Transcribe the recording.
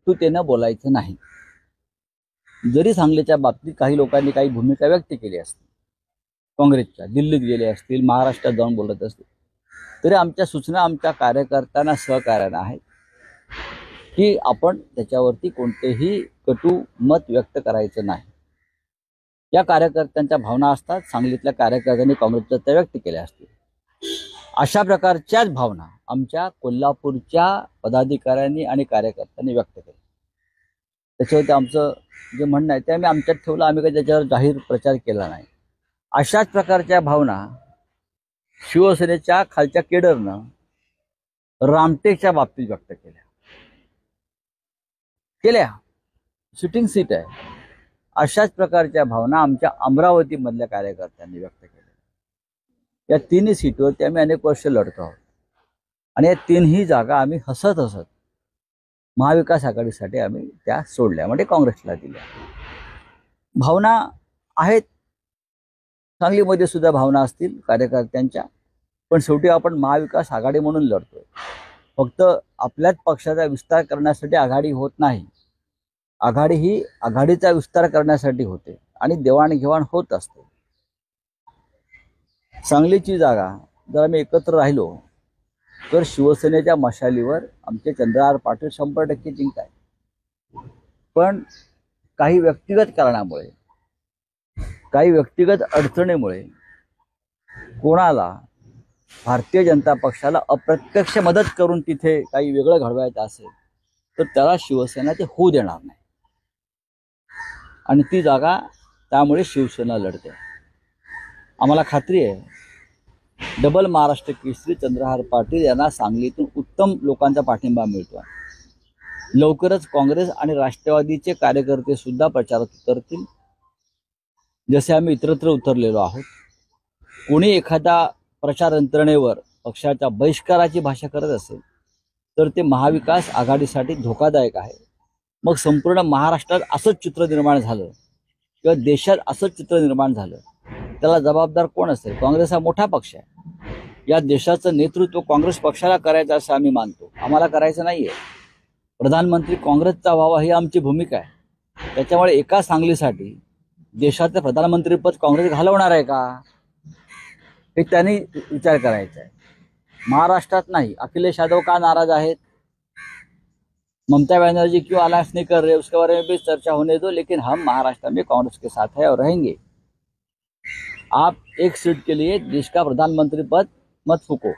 कटुतेनं बोलायचं नाही. जरी सांगलीच्या बाबतीत काही लोकांनी काही भूमिका व्यक्त केली असतील, काँग्रेसच्या दिल्लीत गेले असतील, महाराष्ट्रात जाऊन बोलत असतील, तरी आमच्या सूचना आमच्या कार्यकर्त्यांना सहकार्यानं आहेत की आपण त्याच्यावरती कोणतेही कटू मत व्यक्त करायचं नाही. या कार्यकर्त्यांच्या भावना असतात, सांगलीतल्या कार्यकर्त्यांनी काँग्रेसच्या त्या व्यक्त केल्या असतील. अशा प्रकारच्याच भावना आमच्या कोल्हापूरच्या पदाधिकाऱ्यांनी आणि कार्यकर्त्यांनी व्यक्त केल्या. त्याच्यावरती आमचं जे म्हणणं आहे ते आम्ही आमच्यात ठेवलं. आम्ही काही त्याच्यावर जाहीर प्रचार केला नाही. अशाच प्रकारच्या भावना शिवसेनेच्या खालच्या केडरनं रामटेकच्या बाबतीत व्यक्त केल्या. सिटिंग सीट आहे. अशाच प्रकारच्या भावना आमच्या अमरावतीमधल्या कार्यकर्त्यांनी व्यक्त केल्या. या तिन्ही सीटवरती आम्ही अनेक वर्ष लढतो आहोत आणि या तिन्ही जागा आम्ही हसत महाविकास आघाडीसाठी आम्ही त्या सोडल्या, म्हणजे काँग्रेसला दिल्या. भावना आहेत, सांगलीमध्ये सुद्धा भावना असतील कार्यकर्त्यांच्या, पण शेवटी आपण महाविकास आघाडी म्हणून लढतोय. फक्त आपल्याच पक्षाचा विस्तार करण्यासाठी आघाडी होत नाही. आघाडी ही आघाडीचा विस्तार करण्यासाठी होते आणि देवाणघेवाण होत असते. सांगलीची जागा जर आम्ही एकत्र राहिलो तर शिवसेनेच्या मशालीवर आमचे चंद्रहार पाटील 100% जिंकताय. पण काही व्यक्तिगत कारणामुळे, काही व्यक्तिगत अडचणीमुळे कोणाला भारतीय जनता पक्षाला अप्रत्यक्ष मदत करून तिथे काही वेगळं घडवायचं असेल तर त्याला शिवसेना ते होऊ देणार नाही आणि ती जागा त्यामुळे शिवसेना लढते. आम्हाला खात्री आहे डबल महाराष्ट्र केसरी चंद्रहार पाटील यांना सांगलीतून उत्तम लोकांचा पाठिंबा मिळतो. लवकरच काँग्रेस आणि राष्ट्रवादीचे कार्यकर्ते सुद्धा प्रचारात उतरतील, जसे आम्ही इतरत्र उतरलेलो आहोत. कोणी एखादा प्रचार यंत्रणेवर पक्षाच्या बहिष्काराची भाषा करत असेल तर ते महाविकास आघाडीसाठी धोकादायक आहे. मग संपूर्ण महाराष्ट्रात असंच चित्र निर्माण झालं किंवा देशात असंच चित्र निर्माण झालं, त्याला जबाबदार कोण असेल? काँग्रेस हा मोठा पक्ष आहे. या देशाचं नेतृत्व काँग्रेस पक्षाला करायचं असं आम्ही मानतो. आम्हाला करायचं नाहीये. प्रधानमंत्री काँग्रेसचा व्हावा ही आमची भूमिका आहे. त्याच्यामुळे एका सांगलीसाठी देशाचं प्रधानमंत्रीपद काँग्रेस घालवणार आहे का, हे त्यांनी विचार करायचा आहे. महाराष्ट्रात नाही. अखिलेश यादव का नाराज आहेत? ममता बनर्जी क्यों अलायंस नहीं कर रहे, उसके बारे में भी चर्चा होने दो, लेकिन हम महाराष्ट्र में कांग्रेस के साथ है और रहेंगे. आप एक सीट के लिए देश का प्रधानमंत्री पद मत फूको.